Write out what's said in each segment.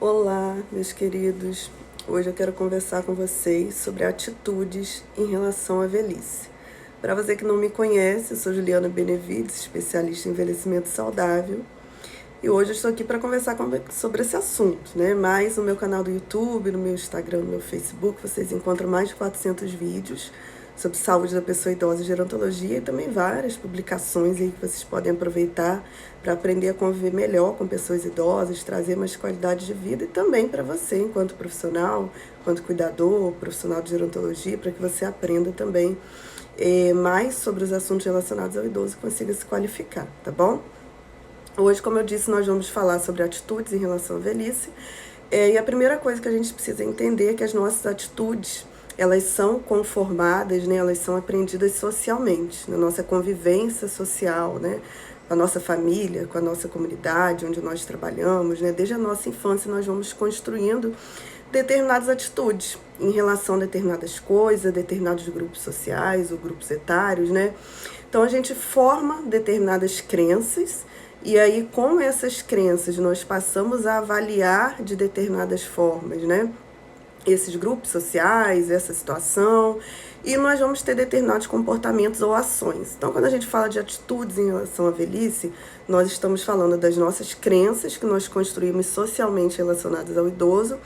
Olá, meus queridos. Hoje eu quero conversar com vocês sobre atitudes em relação à velhice. Para você que não me conhece, eu sou Juliana Benevides, especialista em envelhecimento saudável. E hoje eu estou aqui para conversar sobre esse assunto, né? Mais no meu canal do YouTube, no meu Instagram, no meu Facebook, vocês encontram mais de 400 vídeos sobre saúde da pessoa idosa e gerontologia e também várias publicações aí que vocês podem aproveitar para aprender a conviver melhor com pessoas idosas, trazer mais qualidade de vida e também para você, enquanto profissional, enquanto cuidador, profissional de gerontologia, para que você aprenda também mais sobre os assuntos relacionados ao idoso e consiga se qualificar, tá bom? Hoje, como eu disse, nós vamos falar sobre atitudes em relação à velhice. E a primeira coisa que a gente precisa entender é que as nossas atitudes, elas são conformadas, né? Elas são aprendidas socialmente, na nossa convivência social, né? Com a nossa família, com a nossa comunidade, onde nós trabalhamos, né? Desde a nossa infância nós vamos construindo determinadas atitudes em relação a determinadas coisas, determinados grupos sociais ou grupos etários, né? Então a gente forma determinadas crenças e aí com essas crenças nós passamos a avaliar de determinadas formas, né? Esses grupos sociais, essa situação, e nós vamos ter determinados comportamentos ou ações. Então, quando a gente fala de atitudes em relação à velhice, nós estamos falando das nossas crenças que nós construímos socialmente relacionadas ao idoso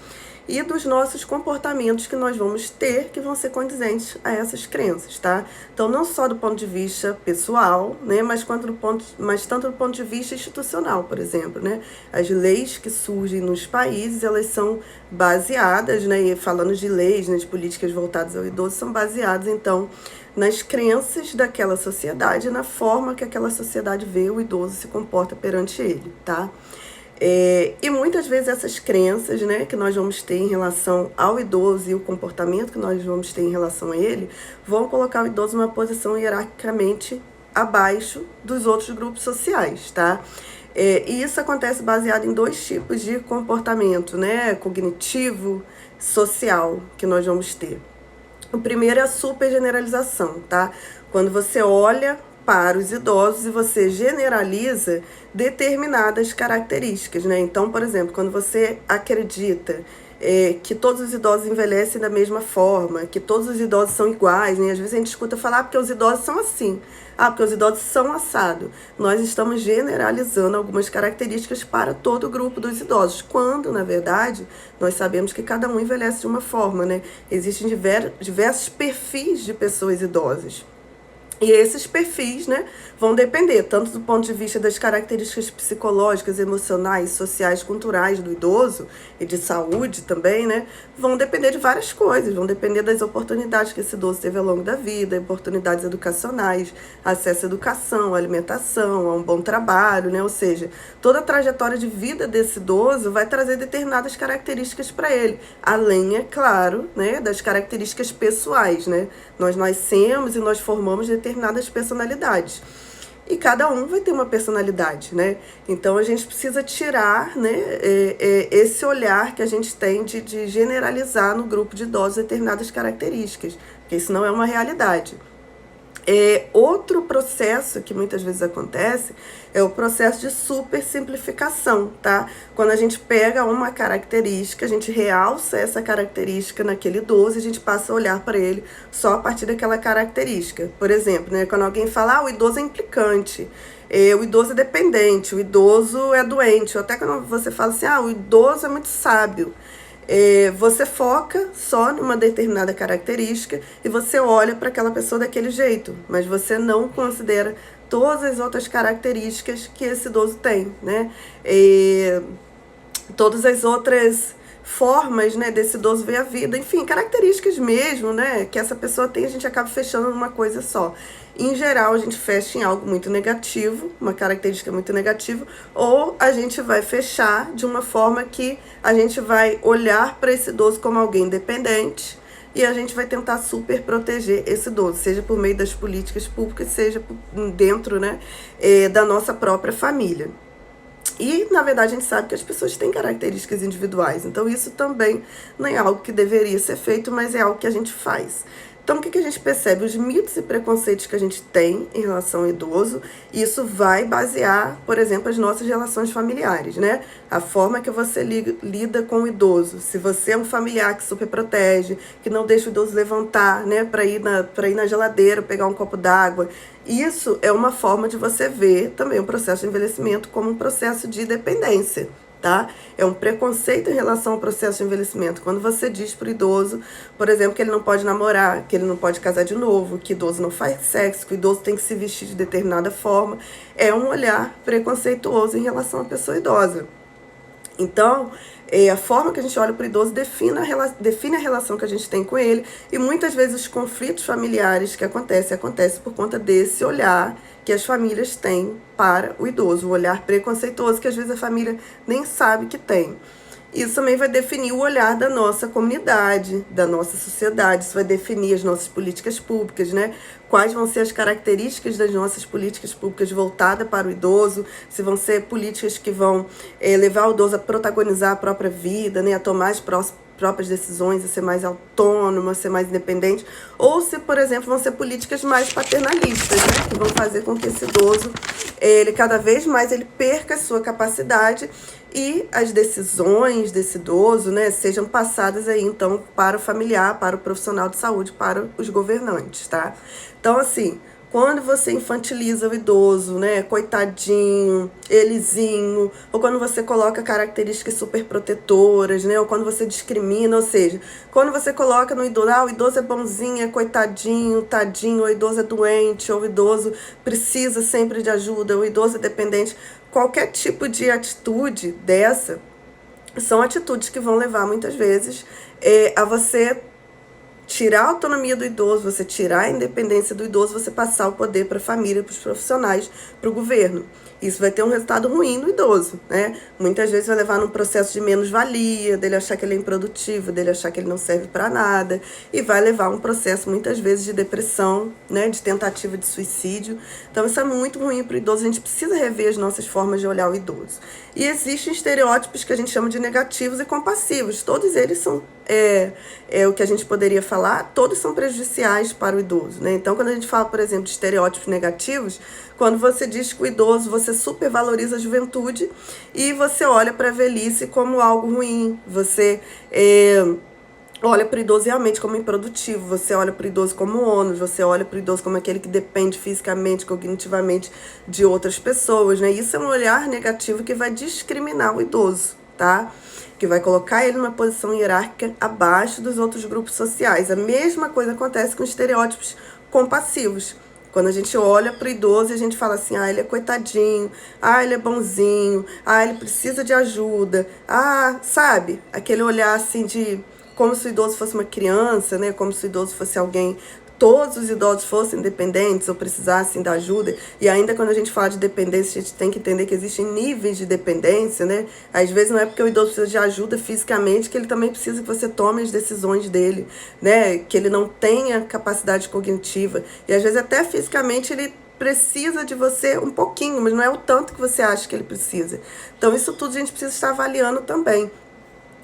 e dos nossos comportamentos que nós vamos ter que vão ser condizentes a essas crenças, tá? Então, não só do ponto de vista pessoal, né, mas tanto do ponto de vista institucional, por exemplo, né? As leis que surgem nos países, elas são baseadas, né, e falando de leis, né, de políticas voltadas ao idoso, são baseadas, então, nas crenças daquela sociedade, na forma que aquela sociedade vê o idoso se comporta perante ele, tá? E muitas vezes essas crenças, né, que nós vamos ter em relação ao idoso e o comportamento que nós vamos ter em relação a ele, vão colocar o idoso numa posição hierarquicamente abaixo dos outros grupos sociais, tá? E isso acontece baseado em dois tipos de comportamento, né, cognitivo, social, que nós vamos ter. O primeiro é a supergeneralização, tá? Quando você olha para os idosos e você generaliza determinadas características, né? Então, por exemplo, quando você acredita que todos os idosos envelhecem da mesma forma, que todos os idosos são iguais, né? Às vezes a gente escuta falar porque os idosos são assim, porque os idosos são assado. Nós estamos generalizando algumas características para todo o grupo dos idosos, quando, na verdade, nós sabemos que cada um envelhece de uma forma, né? Existem diversos perfis de pessoas idosas. E esses perfis, né, vão depender tanto do ponto de vista das características psicológicas, emocionais, sociais, culturais do idoso e de saúde também, né, vão depender de várias coisas, vão depender das oportunidades que esse idoso teve ao longo da vida, oportunidades educacionais, acesso à educação, à alimentação, a um bom trabalho, né, ou seja, toda a trajetória de vida desse idoso vai trazer determinadas características para ele, além, é claro, né, das características pessoais, né, nós nascemos e nós formamos determinadas personalidades. E cada um vai ter uma personalidade, né? Então a gente precisa tirar, né, esse olhar que a gente tem de generalizar no grupo de idosos determinadas características, porque isso não é uma realidade. Outro processo que muitas vezes acontece é o processo de super simplificação, tá? Quando a gente pega uma característica, a gente realça essa característica naquele idoso e a gente passa a olhar para ele só a partir daquela característica. Por exemplo, né, quando alguém fala, o idoso é implicante, o idoso é dependente, o idoso é doente, ou até quando você fala assim, o idoso é muito sábio. Você foca só numa determinada característica e você olha para aquela pessoa daquele jeito, mas você não considera todas as outras características que esse idoso tem, né? Todas as outras formas, né, desse idoso ver a vida, enfim, características mesmo, né, que essa pessoa tem, a gente acaba fechando numa coisa só. Em geral, a gente fecha em algo muito negativo, uma característica muito negativa, ou a gente vai fechar de uma forma que a gente vai olhar para esse idoso como alguém dependente e a gente vai tentar super proteger esse idoso, seja por meio das políticas públicas, seja dentro, né, da nossa própria família. E, na verdade, a gente sabe que as pessoas têm características individuais. Então, isso também não é algo que deveria ser feito, mas é algo que a gente faz. Então, o que a gente percebe? Os mitos e preconceitos que a gente tem em relação ao idoso, isso vai basear, por exemplo, as nossas relações familiares, né? A forma que você lida com o idoso. Se você é um familiar que super protege, que não deixa o idoso levantar, né, para ir na geladeira, pegar um copo d'água, isso é uma forma de você ver também o processo de envelhecimento como um processo de dependência. Tá? É um preconceito em relação ao processo de envelhecimento. Quando você diz para o idoso, por exemplo, que ele não pode namorar, que ele não pode casar de novo, que o idoso não faz sexo, que o idoso tem que se vestir de determinada forma, é um olhar preconceituoso em relação à pessoa idosa. Então, a forma que a gente olha para o idoso define a relação que a gente tem com ele, e muitas vezes os conflitos familiares que acontecem por conta desse olhar que as famílias têm para o idoso, o olhar preconceituoso que às vezes a família nem sabe que tem. Isso também vai definir o olhar da nossa comunidade, da nossa sociedade, isso vai definir as nossas políticas públicas, né? Quais vão ser as características das nossas políticas públicas voltadas para o idoso, se vão ser políticas que vão levar o idoso a protagonizar a própria vida, né? A tomar as próprias decisões, a ser mais autônomo, a ser mais independente, ou se, por exemplo, vão ser políticas mais paternalistas, né? Que vão fazer com que esse idoso, ele cada vez mais ele perca a sua capacidade e as decisões desse idoso, né, sejam passadas aí, então, para o familiar, para o profissional de saúde, para os governantes, tá? Então, assim, quando você infantiliza o idoso, né, coitadinho, elezinho, ou quando você coloca características super protetoras, né, ou quando você discrimina, ou seja, quando você coloca no idoso, o idoso é bonzinho, é coitadinho, tadinho, o idoso é doente, ou o idoso precisa sempre de ajuda, o idoso é dependente, qualquer tipo de atitude dessa, são atitudes que vão levar muitas vezes a você tirar a autonomia do idoso, você tirar a independência do idoso, você passar o poder para a família, para os profissionais, para o governo. Isso vai ter um resultado ruim no idoso, né? Muitas vezes vai levar num processo de menos-valia, dele achar que ele é improdutivo, dele achar que ele não serve para nada, e vai levar a um processo, muitas vezes, de depressão, né? De tentativa de suicídio. Então, isso é muito ruim para o idoso. A gente precisa rever as nossas formas de olhar o idoso. E existem estereótipos que a gente chama de negativos e compassivos. Todos eles são o que a gente poderia falar, todos são prejudiciais para o idoso, né? Então, quando a gente fala, por exemplo, de estereótipos negativos, quando você diz que o idoso, você supervaloriza a juventude e você olha para a velhice como algo ruim, você olha para o idoso realmente como improdutivo, você olha para o idoso como ônus, você olha para o idoso como aquele que depende fisicamente, cognitivamente de outras pessoas, né? Isso é um olhar negativo que vai discriminar o idoso, tá? Que vai colocar ele numa posição hierárquica abaixo dos outros grupos sociais. A mesma coisa acontece com estereótipos compassivos. Quando a gente olha para o idoso e a gente fala assim, ele é coitadinho, ele é bonzinho, ele precisa de ajuda, sabe? Aquele olhar assim de como se o idoso fosse uma criança, né? Como se o idoso fosse alguém, todos os idosos fossem dependentes ou precisassem da ajuda. E ainda quando a gente fala de dependência, a gente tem que entender que existem níveis de dependência, né? Às vezes não é porque o idoso precisa de ajuda fisicamente que ele também precisa que você tome as decisões dele, né? Que ele não tenha capacidade cognitiva. E às vezes até fisicamente ele precisa de você um pouquinho, mas não é o tanto que você acha que ele precisa. Então isso tudo a gente precisa estar avaliando também.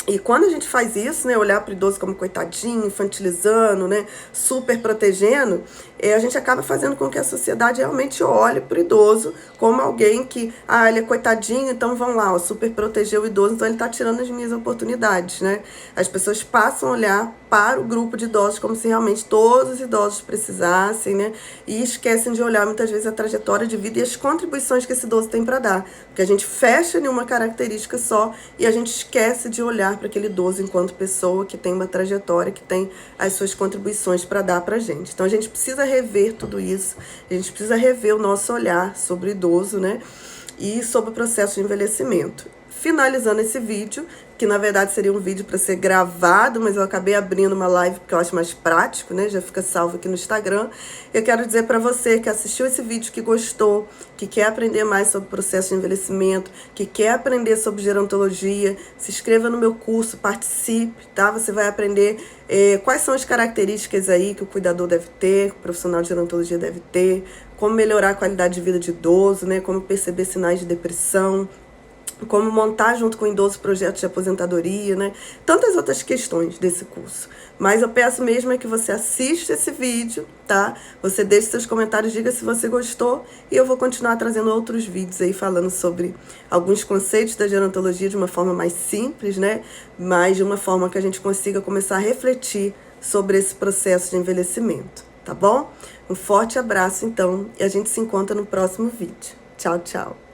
E quando a gente faz isso, né, olhar para o idoso como coitadinho, infantilizando, né, super protegendo, a gente acaba fazendo com que a sociedade realmente olhe para o idoso como alguém que, ele é coitadinho, então vamos lá, super proteger o idoso, então ele está tirando as minhas oportunidades, né? As pessoas passam a olhar para o grupo de idosos como se realmente todos os idosos precisassem, né? E esquecem de olhar muitas vezes a trajetória de vida e as contribuições que esse idoso tem para dar. Porque a gente fecha em uma característica só e a gente esquece de olhar para aquele idoso enquanto pessoa que tem uma trajetória, que tem as suas contribuições para dar para a gente. Então a gente precisa rever tudo isso, a gente precisa rever o nosso olhar sobre o idoso, né? E sobre o processo de envelhecimento. Finalizando esse vídeo, que na verdade seria um vídeo para ser gravado, mas eu acabei abrindo uma live porque eu acho mais prático, né? Já fica salvo aqui no Instagram. Eu quero dizer para você que assistiu esse vídeo, que gostou, que quer aprender mais sobre o processo de envelhecimento, que quer aprender sobre gerontologia, se inscreva no meu curso, participe, tá? Você vai aprender quais são as características aí que o cuidador deve ter, que o profissional de gerontologia deve ter, como melhorar a qualidade de vida de idoso, né? Como perceber sinais de depressão, como montar junto com o idoso projetos de aposentadoria, né? Tantas outras questões desse curso. Mas eu peço mesmo é que você assista esse vídeo, tá? Você deixe seus comentários, diga se você gostou, e eu vou continuar trazendo outros vídeos aí falando sobre alguns conceitos da gerontologia de uma forma mais simples, né? Mas de uma forma que a gente consiga começar a refletir sobre esse processo de envelhecimento, tá bom? Um forte abraço, então, e a gente se encontra no próximo vídeo. Tchau, tchau!